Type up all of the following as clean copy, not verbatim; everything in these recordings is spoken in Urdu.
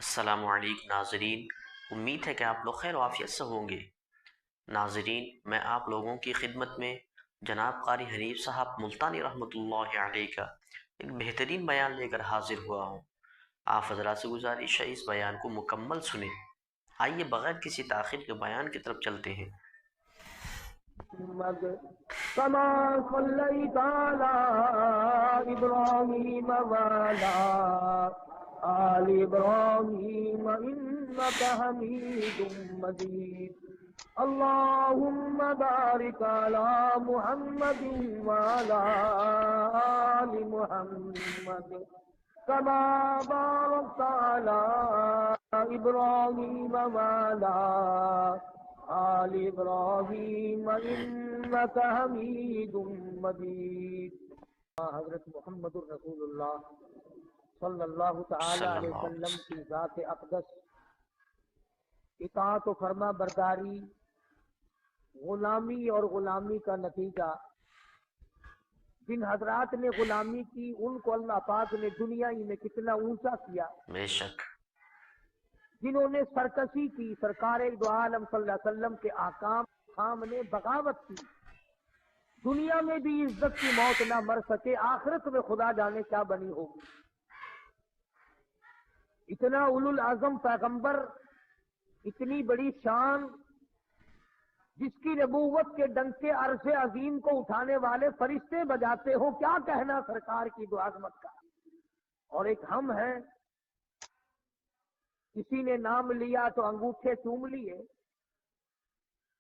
السلام علیکم ناظرین، امید ہے کہ آپ لوگ خیر و عافیت سے ہوں گے۔ ناظرین، میں آپ لوگوں کی خدمت میں جناب قاری حنیف صاحب ملتانی رحمۃ اللہ علیہ کا ایک بہترین بیان لے کر حاضر ہوا ہوں۔ آپ حضرات سے گزارش ہے اس بیان کو مکمل سنیں۔ آئیے بغیر کسی تاخیر کے بیان کی طرف چلتے ہیں۔ كما صليت على إبراهيم وعلى آل إبراهيم إنك حميد مجيد اللهم بارك على محمد وعلى آل محمد كما باركت على إبراهيم وعلى آل ابراہیم انک حمید مجید۔ حضرت محمد الرسول اللہ صلی اللہ تعالی علیہ وسلم کی ذات اقدس اطاعت و فرما برداری، غلامی اور غلامی کا نتیجہ، جن حضرات نے غلامی کی ان کو اللہ پاک نے دنیا ہی میں کتنا اونچا کیا۔ بے شک جنہوں نے سرکشی کی، سرکار دو عالم صلی اللہ علیہ وسلم کے احکام سامنے بغاوت کی، دنیا میں بھی عزت کی موت نہ مر سکے، آخرت میں خدا جانے کیا بنی ہوگی۔ اتنا اولو العزم پیغمبر، اتنی بڑی شان، جس کی نبوت کے ڈنکے عرش عظیم کو اٹھانے والے فرشتے بجاتے ہو، کیا کہنا سرکار کی دو عظمت کا۔ اور ایک ہم ہیں، کسی نے نام لیا تو انگوٹھے چوم لیے،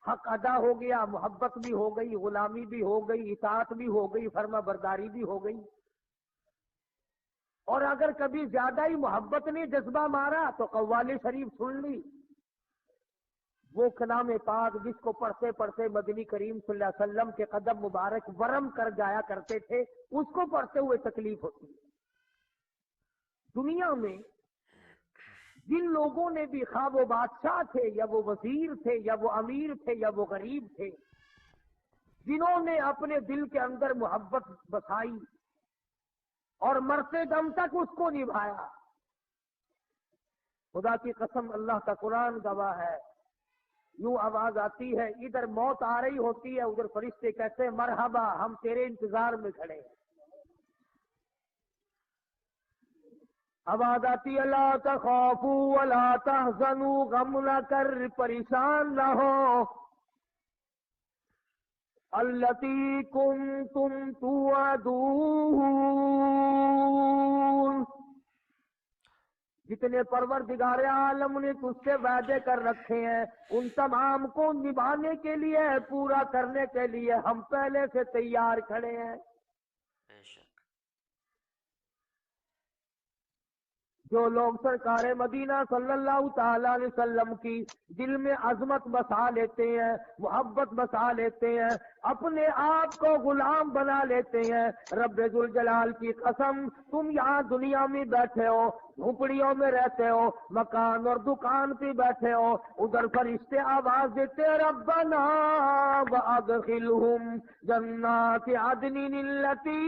حق ادا ہو گیا، محبت بھی ہو گئی، غلامی بھی ہو گئی، اطاعت بھی ہو گئی، فرما برداری بھی ہو گئی۔ اور اگر کبھی زیادہ ہی محبت نے جذبہ مارا تو قوالی شریف سن لی، وہ کلام پاک جس کو پڑھتے پڑھتے مدنی کریم صلی اللہ علیہ وسلم کے قدم مبارک ورم کر جایا کرتے تھے، اس کو پڑھتے ہوئے تکلیف ہوتی ہے۔ دنیا میں جن لوگوں نے بھی، خواہ وہ بادشاہ تھے یا وہ وزیر تھے یا وہ امیر تھے یا وہ غریب تھے، جنہوں نے اپنے دل کے اندر محبت بسائی اور مرتے دم تک اس کو نبھایا، خدا کی قسم اللہ کا قرآن گواہ ہے، یوں آواز آتی ہے، ادھر موت آ رہی ہوتی ہے، ادھر فرشتے کہتے ہیں مرحبا، ہم تیرے انتظار میں کھڑے ہیں۔ آواز آتی ہے لا تخافوا ولا تحزنوا، غم نہ کر، پریشان نہ ہو، التی کنتم توعدون، جتنے پروردگار عالم نے تجھ سے وعدے کر رکھے ہیں، ان تمام کو نبھانے کے لیے، پورا کرنے کے لیے ہم پہلے سے تیار کھڑے ہیں۔ بے شک جو لوگ سرکار مدینہ صلی اللہ تعالی علیہ وسلم کی دل میں عظمت بسا لیتے ہیں، محبت بسا لیتے ہیں، اپنے آپ کو غلام بنا لیتے ہیں، رب ذوالجلال کی قسم، تم یہاں دنیا میں بیٹھے ہو، جھونپڑیوں میں رہتے ہو، مکان اور دکان پہ بیٹھے ہو، ادھر فرشتے آواز دیتے ہیں ربنا وادخلہم جنات عدن التی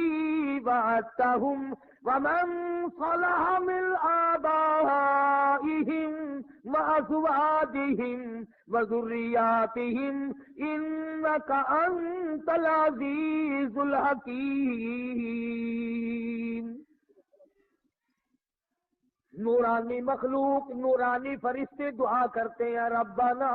وعدتہم ومن صلح من آبائهم وأزواجهم وذرياتهم إنك أنت العزيز الحكيم۔ نورانی مخلوق، نورانی فرشتے دعا کرتے ہیں ربنا،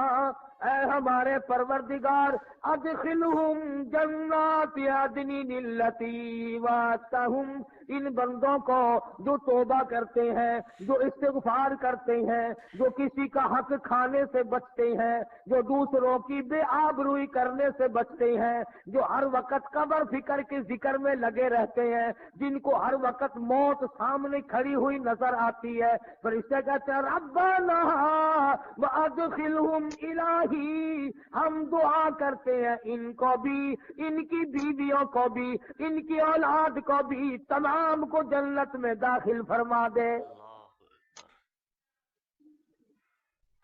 اے ہمارے پروردگار، ادخلہم جنات عدن التی وعدتہم، ان بندوں کو جو توبہ کرتے ہیں، جو استغفار کرتے ہیں، جو کسی کا حق کھانے سے بچتے ہیں، جو دوسروں کی بے آبروئی کرنے سے بچتے ہیں، جو ہر وقت قبر فکر کے ذکر میں لگے رہتے ہیں، جن کو ہر وقت موت سامنے کھڑی ہوئی نظر آتی ہے، فرشتے کہتے ہیں ربنا وادخلہم الہی، ہم دعا کرتے ہیں ان کو بھی، ان کی بیویوں کو بھی، ان کی اولاد کو بھی، تمام کو جنت میں داخل فرما دے۔ اللہ اکبر،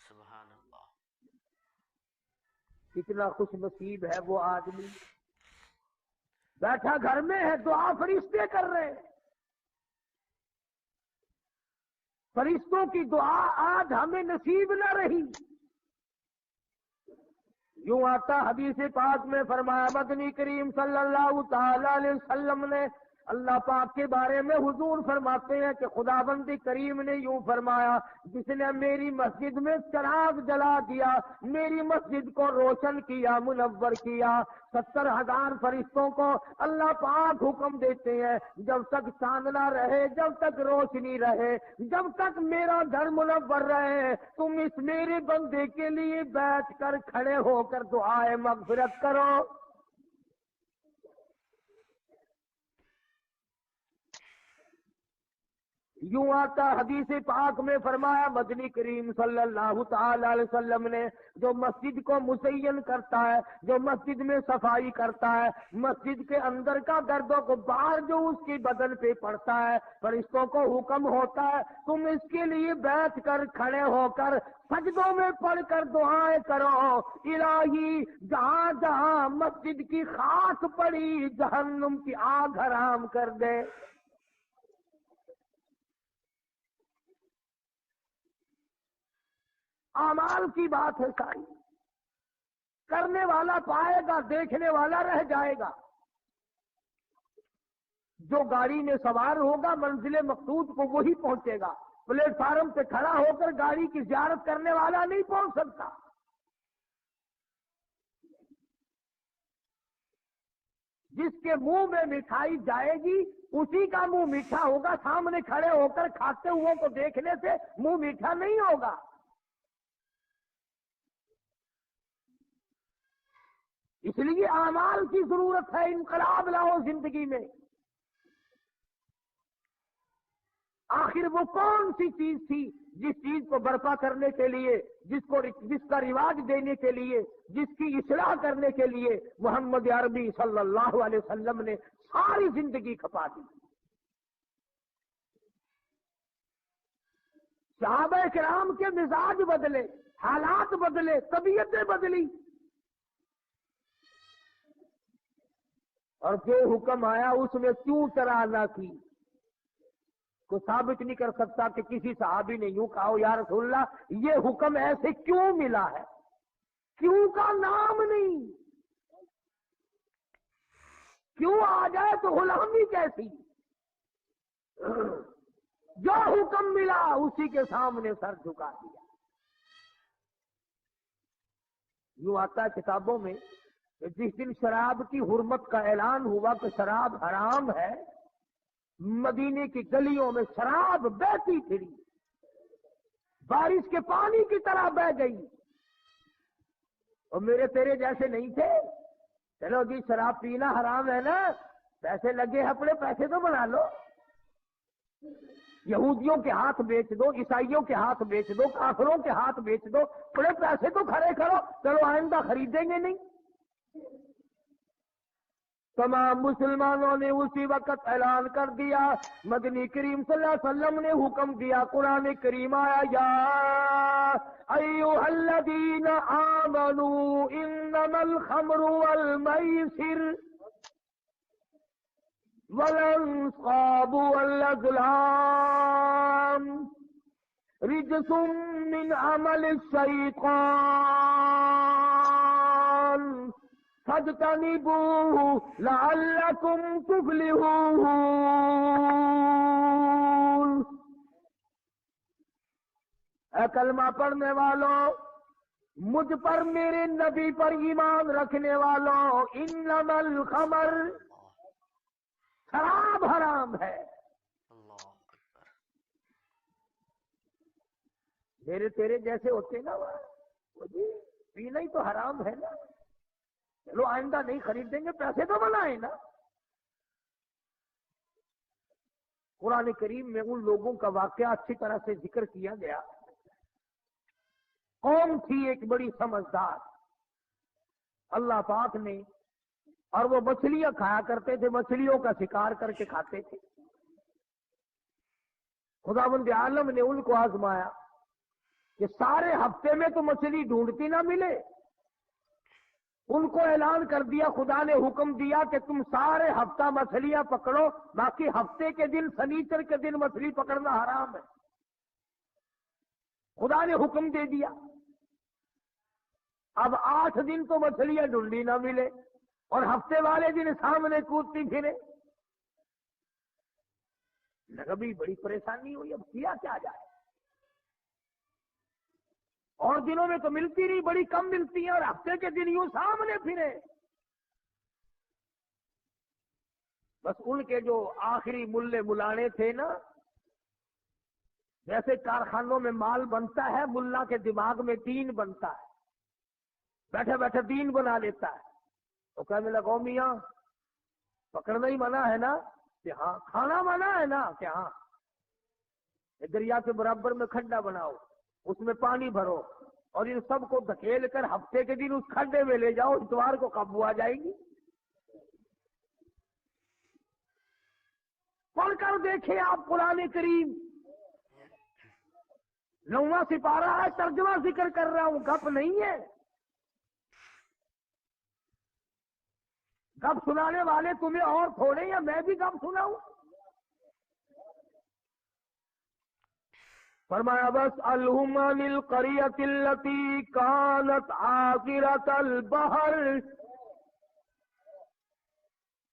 سبحان اللہ۔ کتنا خوش نصیب ہے وہ آدمی، بیٹھا گھر میں ہے، دعا فرشتے کر رہے ہیں۔ فرشتوں کی دعا آج ہمیں نصیب نہ رہی. یوں آتا حدیث پاک میں فرمایا مدنی کریم صلی اللہ تعالی علیہ وسلم نے اللہ پاک کے بارے میں حضور فرماتے ہیں کہ خداوند کریم نے یوں فرمایا جس نے میری مسجد میں چراغ جلا دیا، میری مسجد کو روشن کیا، منور کیا، 70,000 فرشتوں کو اللہ پاک حکم دیتے ہیں جب تک چاندنا رہے، جب تک روشنی رہے، جب تک میرا گھر منور رہے، تم اس میرے بندے کے لیے بیٹھ کر کھڑے ہو کر دعائے مغفرت کرو. یوں آتا حدیث پاک میں فرمایا مدنی کریم صلی اللہ تعالی علیہ وسلم نے جو مسجد کو مزین کرتا ہے، جو مسجد میں صفائی کرتا ہے، مسجد کے اندر کا گرد و غبار جو اس کی بدن پہ پڑتا ہے، فرشتوں کو حکم ہوتا ہے تم اس کے لیے بیٹھ کر کھڑے ہو کر سجدوں میں پڑھ کر دعائیں کرو. الہی جہاں جہاں مسجد کی خاک پڑی جہنم کی آگ حرام کر دے. اعمال کی بات ہے ساری، کرنے والا پائے گا، دیکھنے والا رہ جائے گا. جو گاڑی میں سوار ہوگا منزل مقصود کو وہی پہنچے گا. پلیٹ فارم پہ کھڑا ہو کر گاڑی کی زیارت کرنے والا نہیں پہنچ سکتا. جس کے منہ میں مٹھائی جائے گی اسی کا منہ میٹھا ہوگا، سامنے کھڑے ہو کر کھاتے ہوئے کو دیکھنے سے منہ میٹھا نہیں ہوگا. اس لیے اعمال کی ضرورت ہے. انقلاب لاؤ زندگی میں. آخر وہ کون سی چیز تھی جس چیز کو برپا کرنے کے لیے، جس کا رواج دینے کے لیے، جس کی اصلاح کرنے کے لیے محمد عربی صلی اللہ علیہ وسلم نے ساری زندگی کھپا دی. صحابہ کرام کے مزاج بدلے، حالات بدلے، طبیعتیں بدلی، اور جو حکم آیا اس میں کیوں طرح نہ کی. کوئی ثابت نہیں کر سکتا کہ کسی صحابی نے یوں کہا یا رسول اللہ یہ حکم ایسے کیوں ملا ہے. کیوں کا نام نہیں. کیوں آ جائے تو غلامی کیسی. جو حکم ملا اسی کے سامنے سر جھکا دیا. یوں آتا ہے کتابوں میں جس دن شراب کی حرمت کا اعلان ہوا کہ شراب حرام ہے، مدینے کی گلیوں میں شراب بہتی پھری، بارش کے پانی کی طرح بہ گئی. اور میرے تیرے جیسے نہیں تھے، چلو جی شراب پینا حرام ہے نا، پیسے لگے اپنے پیسے تو بنا لو. یہودیوں کے ہاتھ بیچ دو، عیسائیوں کے ہاتھ بیچ دو، کافروں کے ہاتھ بیچ دو، بڑے پیسے تو کھڑے کرو، چلو آئندہ خریدیں گے نہیں. تمام مسلمانوں نے اسی وقت اعلان کر دیا. مدنی کریم صلی اللہ علیہ وسلم نے حکم دیا، قرآن کریم آیا یا ایھا الذین آمنوا انما الخمر والمیسر والانصاب والازلام رجس من عمل الشیطان فاجتنبوه لعلکم تفلحون. اے کلمہ پڑھنے والوں، مجھ پر میرے نبی پر ایمان رکھنے والوں، انما الخمر، شراب حرام ہے. میرے تیرے جیسے ہوتے نا وہ جی پینا ہی تو حرام ہے نا، چلو آئندہ نہیں خریدیں گے، پیسے تو بنائیں نا. قرآن کریم میں ان لوگوں کا واقعہ اچھی طرح سے ذکر کیا گیا. قوم تھی ایک بڑی سمجھدار، اللہ پاک نے، اور وہ مچھلیاں کھایا کرتے تھے، مچھلیوں کا شکار کر کے کھاتے تھے. خداوند عالم نے ان کو آزمایا کہ سارے ہفتے میں تو مچھلی ڈھونڈتی نہ ملے. ان کو اعلان کر دیا، خدا نے حکم دیا کہ تم سارے ہفتہ مچھلیاں پکڑو، باقی ہفتے کے دن، سنیچر کے دن مچھلی پکڑنا حرام ہے. خدا نے حکم دے دیا. اب 8 دن تو مچھلیاں ڈھونڈی نہ ملے اور ہفتے والے دن سامنے کودتی پھرے. کبھی بڑی پریشانی ہوئی، اب کیا کیا جائے. اور دنوں میں تو ملتی نہیں، بڑی کم ملتی ہیں، اور ہفتے کے دن یوں سامنے پھرے. بس ان کے جو آخری ملے ملانے تھے نا، جیسے کارخانوں میں مال بنتا ہے، ملا کے دماغ میں دین بنتا ہے، بیٹھے بیٹھے دین بنا لیتا ہے. تو کہنے لگا میاں پکڑنا ہی منع ہے نا؟ کہ ہاں. کھانا منع ہے نا؟ کہ ہاں. دریا کے برابر میں کھڈا بناؤ، اس میں پانی بھرو، اور ان سب کو دھکیل کر ہفتے کے دن اس کھڈے میں لے جاؤ، اتوار کو قابو آ جائے گی. پڑھ کر دیکھیں آپ قرآن کریم، 9واں سپارہ ہے، ترجمہ ذکر کر رہا ہوں، گپ نہیں ہے. گپ سنانے والے تمہیں اور تھوڑے، یا میں بھی گپ سناؤں؟ فرمایا بس الہم عن القریۃ التی کانت عاقرۃ البحر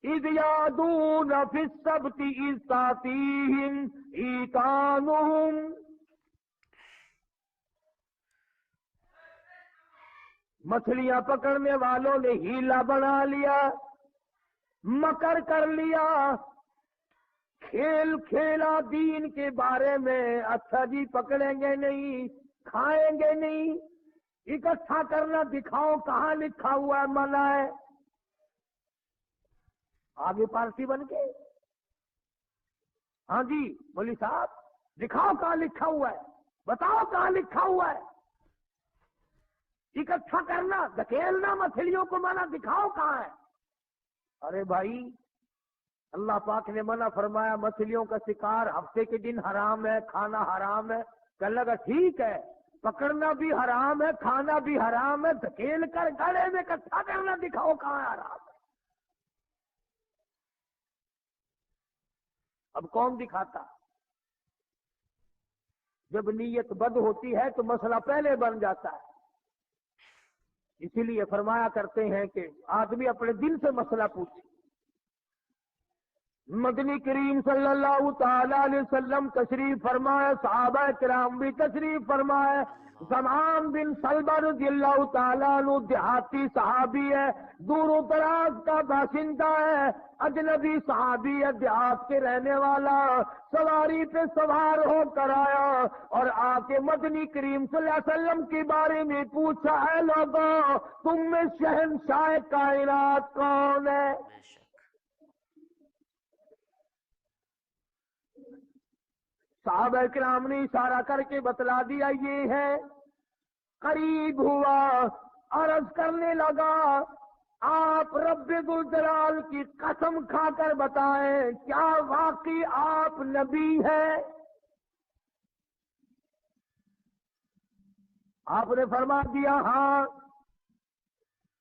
اذ یعدون فی السبت اذ تأتیہم حیتانہم. مچھلیاں پکڑنے والوں نے ہیلا بنا لیا، مکر کر لیا، کھیل کھیلا دین کے بارے میں. اچھا جی پکڑیں گے نہیں، کھائیں گے نہیں، اکٹھا کرنا دکھاؤ کہاں لکھا ہوا ہے منع ہے. آگے پارٹی بن کے ہاں جی مولوی صاحب دکھاؤ کہاں لکھا ہوا ہے، بتاؤ کہاں لکھا ہوا ہے. اکٹھا کرنا دھکیلنا مچھلیوں کو منع، دکھاؤ کہاں ہے. ارے بھائی اللہ پاک نے منع فرمایا مچھلیوں کا شکار ہفتے کے دن حرام ہے، کھانا حرام ہے. کہنے لگا ٹھیک ہے، پکڑنا بھی حرام ہے، کھانا بھی حرام ہے، دھکیل کر گلے میں اکٹھا کرنا دکھاؤ کہاں ہے حرام ہے. اب کون دکھاتا؟ جب نیت بد ہوتی ہے تو مسئلہ پہلے بن جاتا ہے. اسی لیے فرمایا کرتے ہیں کہ آدمی اپنے دل سے مسئلہ پوچھے. مدنی کریم صلی اللہ تعالی علیہ وسلم تشریف فرمائے، صحابہ کرام بھی تشریف فرمائے. زمان بن سلبہ رضی اللہ تعالیٰ عنہ دیہاتی صحابی ہے، دور و دراز کا باشندہ ہے، اجنبی صحابی ہے، دیہات کے رہنے والا. سواری پہ سوار ہو کر آیا اور آ کے مدنی کریم صلی اللہ علیہ وسلم کے بارے میں پوچھا، اے لوگوں تم میں شہنشاہ کائنات کون ہے؟ بے شک. صحابہ کرام نے اشارہ کر کے بتلا دیا یہ ہے. قریب ہوا، عرض کرنے لگا آپ رب ذوالجلال کی قسم کھا کر بتائیں کیا واقعی آپ نبی ہیں؟ آپ نے فرما دیا ہاں.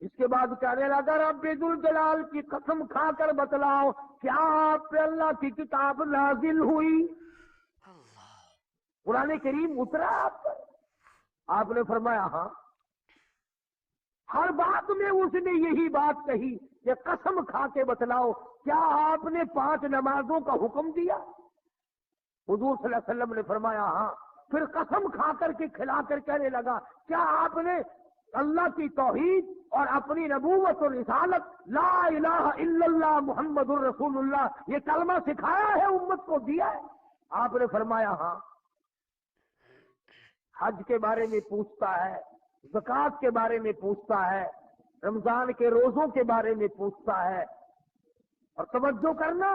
اس کے بعد کہنے لگا رب ذوالجلال کی قسم کھا کر بتلاؤ کیا آپ پہ اللہ کی کتاب نازل ہوئی؟ قرآن کریم اترا آپ پر؟ آپ نے فرمایا ہاں. ہر بات میں اس نے یہی بات کہی کہ قسم کھا کے بتلاؤ کیا آپ نے 5 نمازوں کا حکم دیا؟ حضور صلی اللہ علیہ وسلم نے فرمایا ہاں. پھر قسم کھا کر کے کھلا کر کہنے لگا کیا آپ نے اللہ کی توحید اور اپنی نبوت اور رسالت لا الہ الا اللہ محمد الرسول اللہ یہ کلمہ سکھایا ہے، امت کو دیا ہے؟ آپ نے فرمایا ہاں. حج کے بارے میں پوچھتا ہے، زکوٰۃ کے بارے میں پوچھتا ہے، رمضان کے روزوں کے بارے میں پوچھتا ہے. اور توجہ کرنا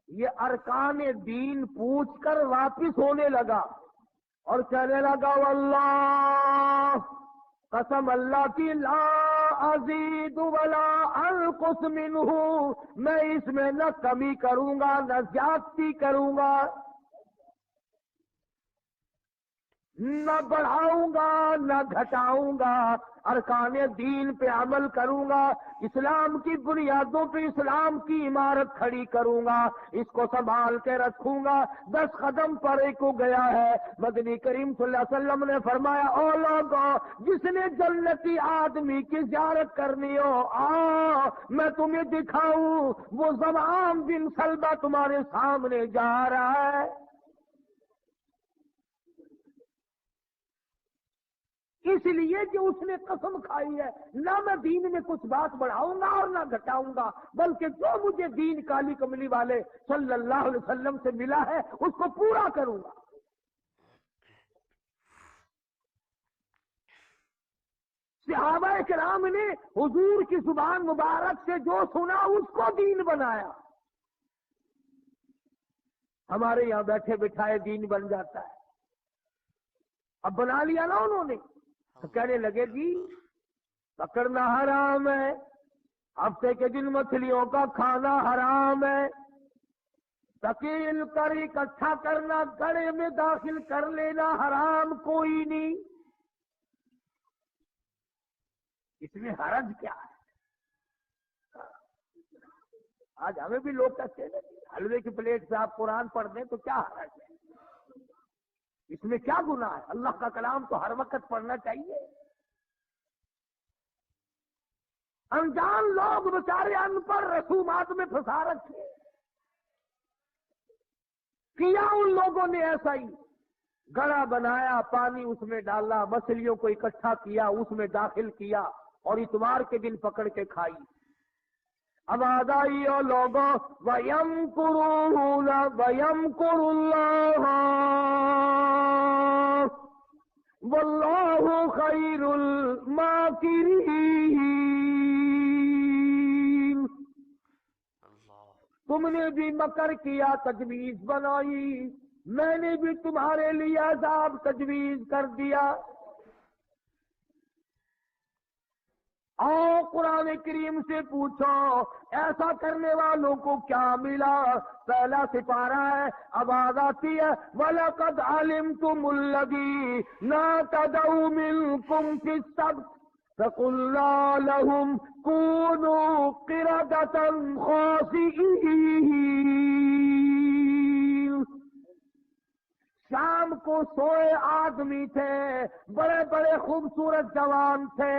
یہ ارکان دین پوچھ کر واپس ہونے لگا اور کہنے لگا واللہ قسم اللہ کی لا ازید ولا انقص منہ، میں اس میں نہ کمی کروں گا نہ زیادتی کروں گا. نہ بڑھاؤں گا نہ گھٹاؤں گا، ارکان دین پہ عمل کروں گا، اسلام کی بنیادوں پہ اسلام کی عمارت کھڑی کروں گا، اس کو سنبھال کے رکھوں گا۔ 10 قدم پرے کو گیا ہے، مدنی کریم صلی اللہ علیہ وسلم نے فرمایا، او لوگوں جس نے جنتی آدمی کی زیارت کرنی ہو آؤ میں تمہیں دکھاؤں، وہ زمام بن سلبہ تمہارے سامنے جا رہا ہے۔ اس لیے کہ اس نے قسم کھائی ہے، نہ میں دین میں کچھ بات بڑھاؤں گا اور نہ گھٹاؤں گا، بلکہ جو مجھے دین کالی کملی والے صلی اللہ علیہ وسلم سے ملا ہے اس کو پورا کروں گا۔ صحابہ کرام نے حضور کی زبان مبارک سے جو سنا اس کو دین بنایا۔ ہمارے یہاں بیٹھے بٹھائے دین بن جاتا ہے، اب بنا لیا نا انہوں نے، تو کہنے لگے جی پکڑنا حرام ہے، ہفتے کے دن مچھلیوں کا کھانا حرام ہے، تکیل کر اکٹھا کرنا گڑے میں داخل کر لینا حرام کوئی نہیں، اس میں حرج کیا ہے؟ آج ہمیں بھی لوگ کہتے ہیں حلوے کی پلیٹ سے آپ قرآن پڑھ دیں تو کیا حرج ہے، اس میں کیا گناہ ہے؟ اللہ کا کلام تو ہر وقت پڑھنا چاہیے۔ انجان لوگ بیچارے ان پڑھ رسومات میں پھنسا رکھے، کیا ان لوگوں نے ایسا ہی گڑا بنایا، پانی اس میں ڈالا، مچھلیوں کو اکٹھا کیا، اس میں داخل کیا اور اتوار کے دن پکڑ کے کھائی۔ اب آدائی اور لوگوں وَيَمْكُرُونَ وَيَمْكُرُ اللَّهُ وَاللَّهُ خَيْرُ الْمَاكِرِينَ۔ تم نے بھی مکر کیا، تجویز بنائی، میں نے بھی تمہارے لیے عذاب تجویز کر دیا۔ آؤ قرآن کریم سے پوچھو ایسا کرنے والوں کو کیا ملا؟ پہلا سپارہ ہے، آواز آتی ہے وَلَقَدْ عَلِمْتُمُ الَّذِينَ اعْتَدَوْا مِنْكُمْ فِي السَّبْتِ فَقُلْنَا لَهُمْ كُونُوا قِرَدَةً خَاسِئِينَ۔ شام کو سوئے آدمی تھے، بڑے بڑے خوبصورت جوان تھے،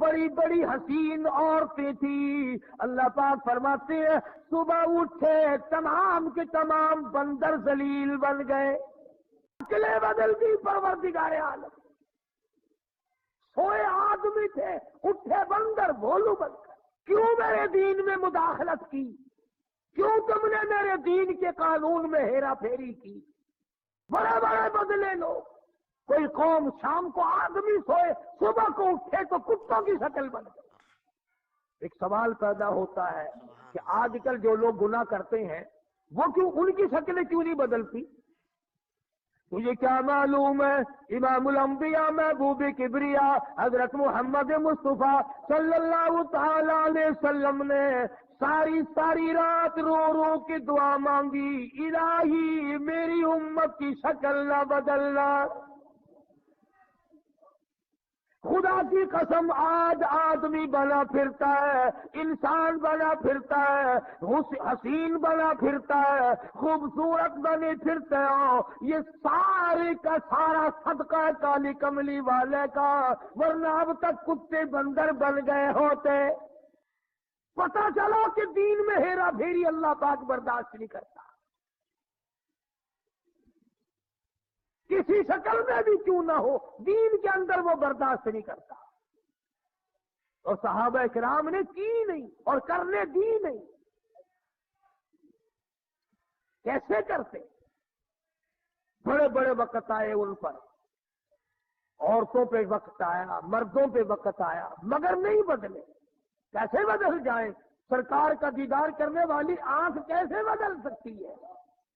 بڑی بڑی حسین عورتیں تھیں، اللہ پاک فرماتے ہیں صبح اٹھے تمام کے تمام بندر ذلیل بن گئے، شکلیں بدل گئی پروردگار عالم۔ سوئے آدمی تھے، اٹھے بندر بھولو بن گئے۔ کیوں میرے دین میں مداخلت کی؟ کیوں تم نے میرے دین کے قانون میں ہیرا پھیری کی؟ بڑے بڑے بدلے لوگ، کوئی قوم شام کو آدمی سوئے صبح کو اٹھے تو کتوں کی شکل بن گئی۔ ایک سوال پیدا ہوتا ہے کہ آج کل جو لوگ گناہ کرتے ہیں وہ کیوں ان کی شکلیں کیوں نہیں بدلتی؟ تجھے کیا معلوم ہے امام الانبیاء محبوب کبریا حضرت محمد مصطفیٰ صلی اللہ تعالی علیہ وسلم نے ساری رات رو رو کے دعا مانگی، الہی میری امت کی شکل نہ بدلنا۔ خدا کی قسم آج آدمی بنا پھرتا ہے، انسان بنا پھرتا ہے، حسین بنا پھرتا ہے، خوبصورت بنے پھرتے ہو، یہ سارے کا سارا صدقہ ہے کالی کملی والے کا، ورنہ اب تک کتے بندر بن گئے ہوتے۔ پتہ چلو کہ دین میں ہیرا پھیری اللہ پاک برداشت نہیں کرتا، کسی شکل میں بھی کیوں نہ ہو، دین کے اندر وہ برداشت نہیں کرتا، اور صحابہ کرام نے کی نہیں اور کرنے دی نہیں۔ کیسے کرتے؟ بڑے بڑے وقت آئے ان پر، عورتوں پہ وقت آیا، مردوں پہ وقت آیا، مگر نہیں بدلے۔ کیسے بدل جائیں؟ سرکار کا دیدار کرنے والی آنکھ کیسے بدل سکتی ہے؟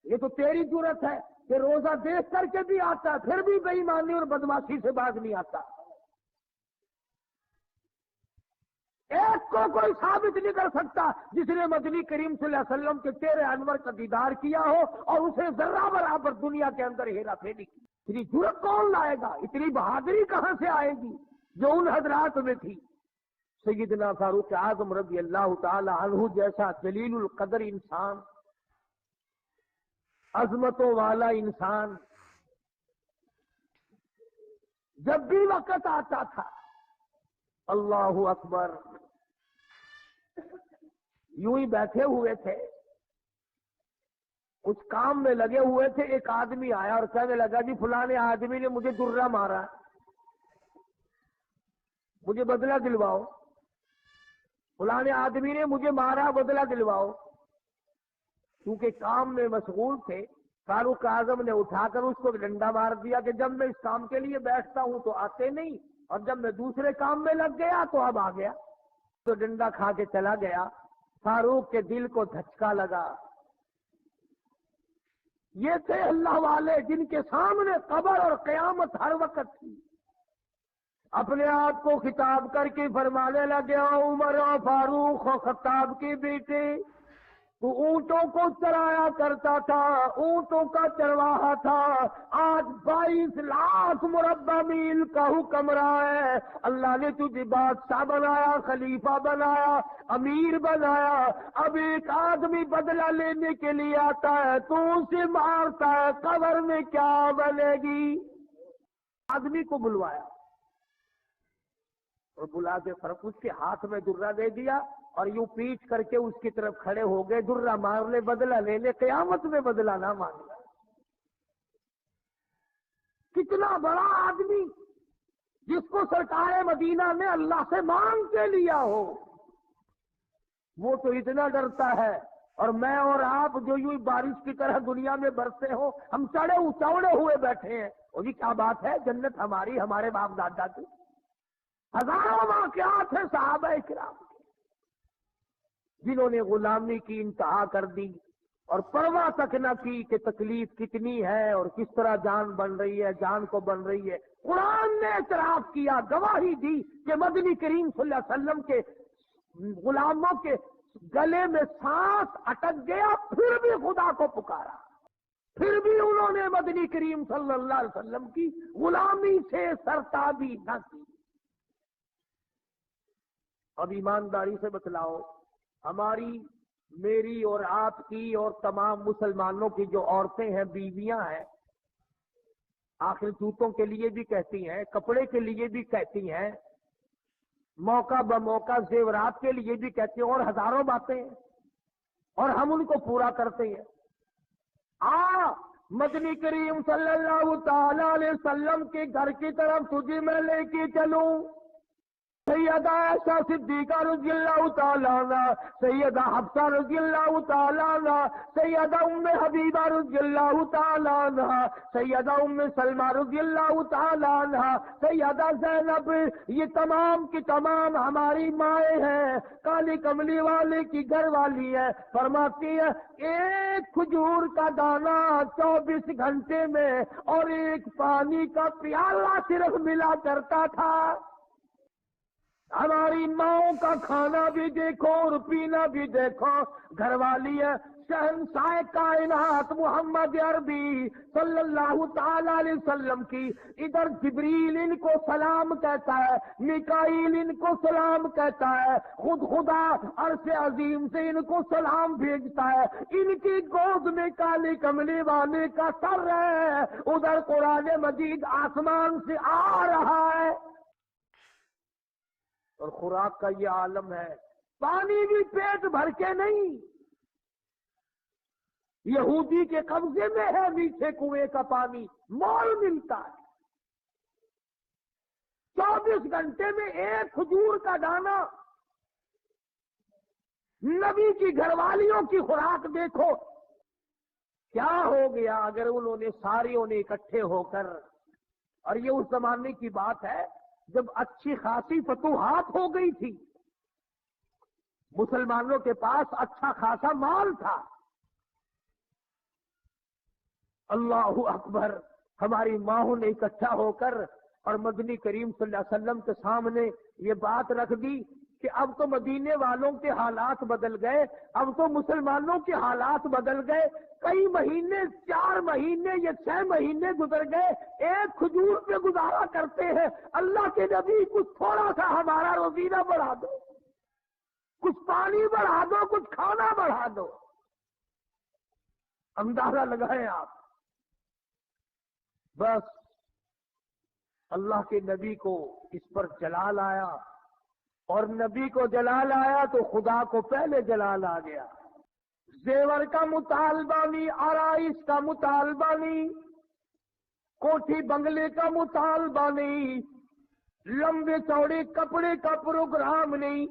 یہ تو تیری جرت ہے کہ روزہ دیکھ کر کے بھی آتا ہے پھر بھی بے ایمانی اور بدماشی سے باز نہیں آتا۔ ایک کو کوئی ثابت نہیں کر سکتا جس نے مدنی کریم صلی اللہ علیہ وسلم کے چہرے انور کا دیدار کیا ہو اور اسے ذرہ برابر دنیا کے اندر ہیرا پھیری کی۔ اتنی جرأت کون لائے گا؟ اتنی بہادری کہاں سے آئے گی جو ان حضرات میں تھی؟ سیدنا فاروق اعظم رضی اللہ تعالی عنہ جیسا جلیل القدر انسان، عظمتوں والا انسان، جب بھی وقت آتا تھا اللہ اکبر یوں ہی بیٹھے ہوئے تھے، کچھ کام میں لگے ہوئے تھے، ایک آدمی آیا اور کہنے لگا جی فلانے آدمی نے مجھے درہ مارا، مجھے بدلہ دلواؤ، فلانے آدمی نے مجھے مارا، بدلہ دلواؤ۔ کیونکہ کام میں مشغول تھے، فاروق اعظم نے اٹھا کر اس کو ڈنڈا مار دیا کہ جب میں اس کام کے لیے بیٹھتا ہوں تو آتے نہیں، اور جب میں دوسرے کام میں لگ گیا تو اب آ گیا، تو ڈنڈا کھا کے چلا گیا۔ فاروق کے دل کو دھچکا لگا۔ یہ تھے اللہ والے جن کے سامنے قبر اور قیامت ہر وقت تھی۔ اپنے آپ کو خطاب کر کے فرمانے لگے عمر و فاروق و خطاب کی بیٹے، تو اونٹوں کو چرایا کرتا تھا، اونٹوں کا چرواہا تھا، آج 22 لاکھ مربع میل کا حکمراں ہے۔ اللہ نے تجھے بادشاہ بنایا، خلیفہ بنایا، امیر بنایا، اب ایک آدمی بدلہ لینے کے لیے آتا ہے تو اسے مارتا ہے، قبر میں کیا بنے گی؟ آدمی کو بلوایا اور بلا کے فرق اس کے ہاتھ میں درہ دے دیا اور یوں پیٹ کر کے اس کی طرف کھڑے ہو گئے، درہ مار لے، بدلہ لے لے، قیامت میں بدلہ نہ مانگا۔ کتنا بڑا آدمی جس کو سرکار مدینہ نے اللہ سے مانگ کے لیا ہو، وہ تو اتنا ڈرتا ہے، اور میں اور آپ جو یوں بارش کی طرح دنیا میں برسے ہو، ہم چوڑے ہوئے بیٹھے ہیں، وہ جی کیا بات ہے، جنت ہماری، ہمارے باپ دادا کی۔ ہزاروں واقعات ہیں صحابہ کرام کے جنہوں نے غلامی کی انتہا کر دی اور پرواہ تک نہ کی کہ تکلیف کتنی ہے اور کس طرح جان بن رہی ہے، جان کو بن رہی ہے۔ قرآن نے اعتراف کیا، گواہی دی کہ مدنی کریم صلی اللہ علیہ وسلم کے غلاموں کے گلے میں سانس اٹک گیا، پھر بھی خدا کو پکارا، پھر بھی انہوں نے مدنی کریم صلی اللہ علیہ وسلم کی غلامی سے سرتابی نہ کی۔ اب ایمانداری سے بتلاؤ، ہماری، میری اور آپ کی اور تمام مسلمانوں کی جو عورتیں ہیں، بیویاں ہیں، آخر جوتوں کے لیے بھی کہتی ہیں، کپڑے کے لیے بھی کہتی ہیں، موقع بموقع زیورات کے لیے بھی کہتی ہیں، اور ہزاروں باتیں ہیں، اور ہم ان کو پورا کرتے ہیں۔ مدنی کریم صلی اللہ تعالی علیہ وسلم کے گھر کی طرف تجھے میں لے کے چلوں، سیدہ عائشہ صدیقہ رضی اللہ تعالیٰ عنہ، سیدہ حفصہ رضی اللہ تعالیٰ عنہ، سیدہ ام حبیبہ رضی اللہ تعالیٰ عنہ، سیدہ ام سلمہ رضی اللہ تعالیٰ عنہ، سیدہ زینب، یہ تمام کی تمام ہماری مائیں ہیں، کالی کملی والے کی گھر والی ہے۔ فرماتی ہے ایک کھجور کا دانہ 24 گھنٹے میں اور ایک پانی کا پیالہ صرف ملا کرتا تھا۔ ہماری ماؤں کا کھانا بھی دیکھو اور پینا بھی دیکھو، گھر والی ہے شہنشاہ کائنات محمد عربی صلی اللہ تعالی علیہ وسلم کی، ادھر جبریل ان کو سلام کہتا ہے، میکائیل ان کو سلام کہتا ہے، خود خدا عرش عظیم سے ان کو سلام بھیجتا ہے، ان کی گود میں کالی کملی والے کا سر ہے، ادھر قرآن مجید آسمان سے آ رہا ہے، اور خوراک کا یہ عالم ہے، پانی بھی پیٹ بھر کے نہیں، یہودی کے قبضے میں ہے میٹھے کنویں کا پانی، مول ملتا ہے، 24 گھنٹے میں ایک کھجور کا دانہ۔ نبی کی گھر والیوں کی خوراک دیکھو، کیا ہو گیا اگر انہوں نے ساریوں نے اکٹھے ہو کر، اور یہ اس زمانے کی بات ہے جب اچھی خاصی فتوحات ہو گئی تھی، مسلمانوں کے پاس اچھا خاصا مال تھا۔ اللہ اکبر، ہماری ماؤں نے اکٹھا ہو کر اور مدنی کریم صلی اللہ علیہ وسلم کے سامنے یہ بات رکھ دی کہ اب تو مدینے والوں کے حالات بدل گئے، اب تو مسلمانوں کے حالات بدل گئے، کئی مہینے 4 مہینے یا 6 مہینے گزر گئے، ایک کھجور پہ گزارا کرتے ہیں۔ اللہ کے نبی کچھ تھوڑا سا ہمارا روزینہ بڑھا دو، کچھ پانی بڑھا دو، کچھ کھانا بڑھا دو۔ اندازہ لگائیں آپ۔ بس اللہ کے نبی کو اس پر جلال آیا، اور نبی کو جلال آیا تو خدا کو پہلے جلال آ گیا۔ زیور کا مطالبہ نہیں، آرائش کا مطالبہ نہیں، کوٹھی بنگلے کا مطالبہ نہیں، لمبے چوڑے کپڑے کا پروگرام نہیں،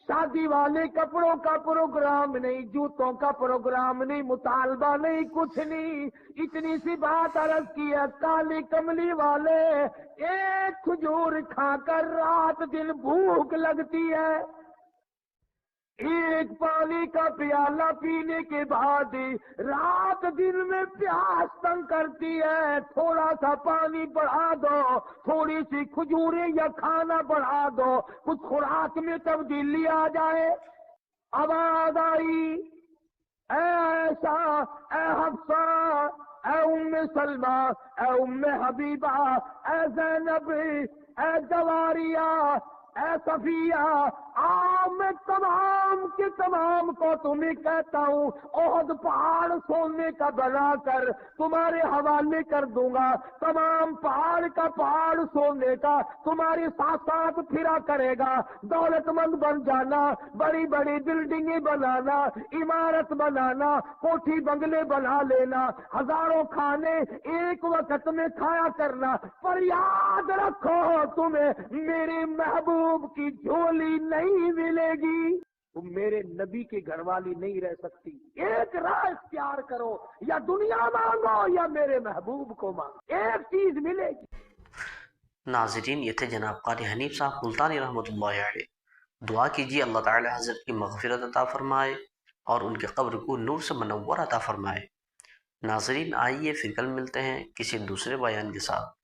شادی والے کپڑوں کا پروگرام نہیں، جوتوں کا پروگرام نہیں، مطالبہ نہیں، کچھ نہیں۔ اتنی سی بات عرض کی ہے، کالی کملی والے ایک کھجور کھا کر رات دن بھوک لگتی ہے، ایک پانی کا پیالہ پینے کے بعد رات دن میں پیاس تنگ کرتی ہے، تھوڑا سا پانی بڑھا دو، تھوڑی سی کھجوریں یا کھانا بڑھا دو، کچھ خوراک میں تبدیلی آ جائے۔ آواز آئی، اے عائشہ، اے حفصہ، اے ام سلمہ، اے ام حبیبہ، اے زینب، اے جواریہ، اے صفیہ، میں تمام کے تمام کو تمہیں کہتا ہوں، احد پہاڑ سونے کا بنا کر تمہارے حوالے کر دوں گا، تمام پہاڑ کا پہاڑ سونے کا تمہارے ساتھ ساتھ پھرا کرے گا، دولت مند بن جانا، بڑی بڑی بلڈنگیں بنانا، عمارت بنانا، کوٹھی بنگلے بنا لینا، ہزاروں کھانے ایک وقت میں کھایا کرنا، پر یاد رکھو تمہیں میرے محبوب کی جھولی نہیں ملے گی، تم میرے نبی کے گھر والی نہیں رہ سکتی۔ ایک راہ اختیار کرو، یا دنیا مانگو یا میرے محبوب کو مانگو، ایک چیز ملے گی۔ ناظرین، یہ تھے جناب قاری حنیف صاحب ملتانی رحمۃ اللہ علیہ۔ دعا کیجیے اللہ تعالی حضرت کی مغفرت عطا فرمائے اور ان کے قبر کو نور سے منور عطا فرمائے۔ ناظرین، آئیے پھر کل ملتے ہیں کسی دوسرے بیان کے ساتھ۔